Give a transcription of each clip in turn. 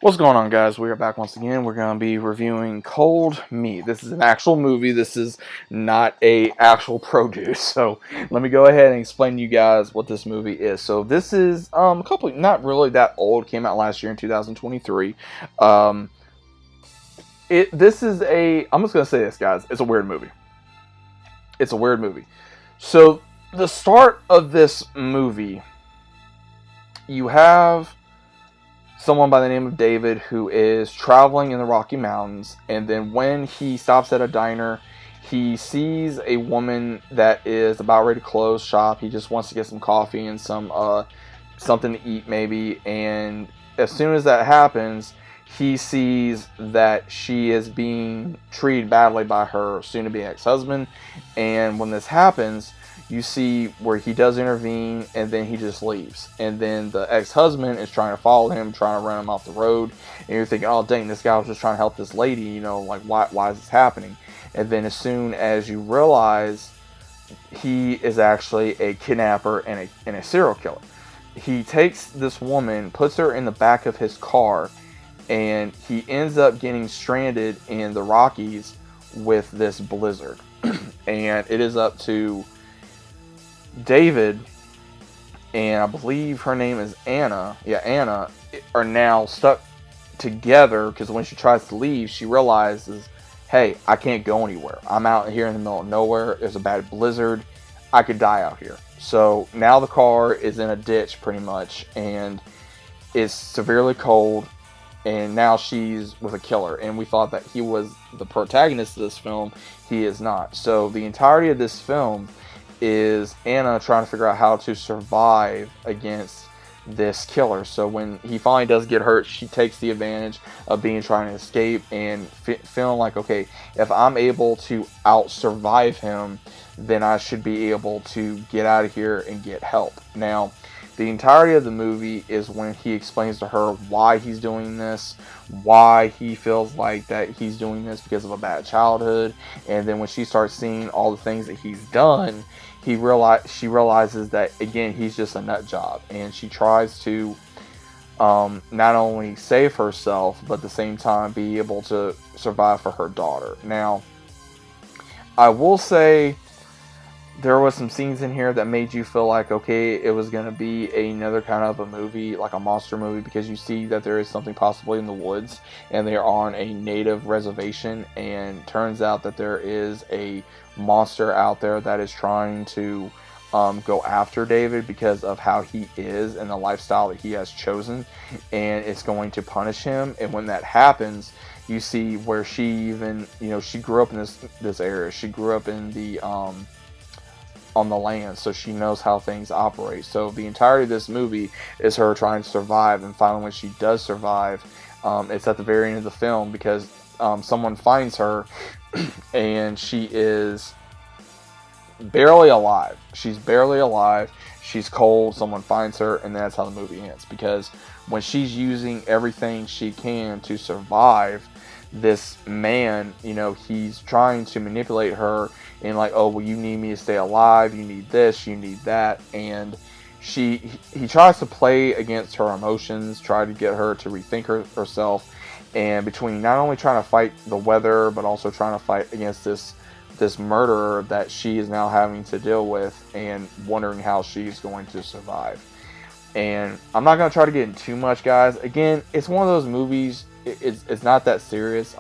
What's going on, guys? We are back once again. We're going to be reviewing Cold Meat. This is an actual movie. This is not a actual produce. So let me go ahead and explain to you guys what this movie is. So this is a couple, not really that old. Came out last year in 2023. This is I'm just going to say this, guys. It's a weird movie. It's a weird movie. So the start of this movie, you have someone by the name of David who is traveling in the Rocky Mountains, and then when he stops at a diner, he sees a woman that is about ready to close shop. He just wants to get some coffee and some something to eat maybe, and as soon as that happens, he sees that she is being treated badly by her soon-to-be ex-husband, and when this happens, you see where he does intervene, and then he just leaves. And then the ex-husband is trying to follow him, trying to run him off the road. And you're thinking, oh, dang, this guy was just trying to help this lady. You know, like, why is this happening? And then as soon as you realize he is actually a kidnapper and a serial killer, he takes this woman, puts her in the back of his car, and he ends up getting stranded in the Rockies with this blizzard. And it is up to David, and I believe her name is Anna. Yeah, Anna, are now stuck together because when she tries to leave, she realizes, hey, I can't go anywhere. I'm out here in the middle of nowhere. There's a bad blizzard. I could die out here. So now the car is in a ditch pretty much, and it's severely cold, and now she's with a killer. And we thought that he was the protagonist of this film. He is not. So the entirety of this film is Anna trying to figure out how to survive against this killer. So when he finally does get hurt, she takes the advantage of trying to escape and feeling like, okay, if I'm able to out-survive him, then I should be able to get out of here and get help. Now, the entirety of the movie is when he explains to her why he's doing this, why he feels like that he's doing this because of a bad childhood, and then when she starts seeing all the things that he's done, she realizes that, again, he's just a nut job, and she tries to not only save herself, but at the same time be able to survive for her daughter. Now, I will say there was some scenes in here that made you feel like, okay, it was going to be another kind of a movie, like a monster movie, because you see that there is something possibly in the woods, and they are on a native reservation, and turns out that there is a monster out there that is trying to go after David because of how he is and the lifestyle that he has chosen, and it's going to punish him. And when that happens, you see where she even, she grew up in this area. She grew up in the on the land, so she knows how things operate. So the entirety of this movie is her trying to survive, and finally when she does survive, it's at the very end of the film because someone finds her and she is barely alive. She's barely alive. She's cold. Someone finds her, and that's how the movie ends, because when she's using everything she can to survive, this man, he's trying to manipulate her and like, oh, well, you need me to stay alive, you need this, you need that, and he tries to play against her emotions, try to get her to rethink herself, and between not only trying to fight the weather, but also trying to fight against this murderer that she is now having to deal with, and wondering how she's going to survive. And I'm not going to try to get into too much, guys. Again, it's one of those movies, it's not that serious.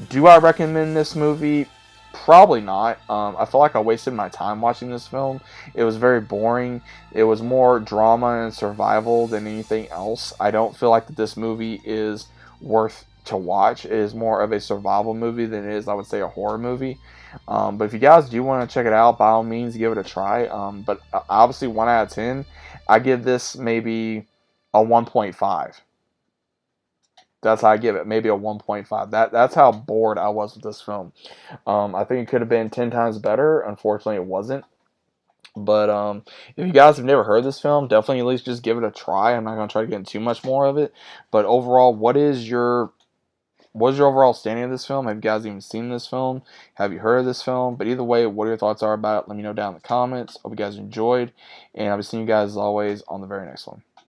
Do I recommend this movie? Probably not. I feel like I wasted my time watching this film. It was very boring. It was more drama and survival than anything else. I don't feel like that this movie is worth to watch. It is more of a survival movie than it is, I would say, a horror movie. But if you guys do want to check it out, by all means, give it a try. But obviously, 1 out of 10, I give this maybe a 1.5. That's how I give it, maybe a 1.5. That's how bored I was with this film. I think it could have been 10 times better. Unfortunately, it wasn't. But if you guys have never heard this film, definitely at least just give it a try. I'm not going to try to get into too much more of it. But overall, what is your overall standing of this film? Have you guys even seen this film? Have you heard of this film? But either way, what your thoughts are about it, let me know down in the comments. Hope you guys enjoyed. And I'll be seeing you guys, as always, on the very next one.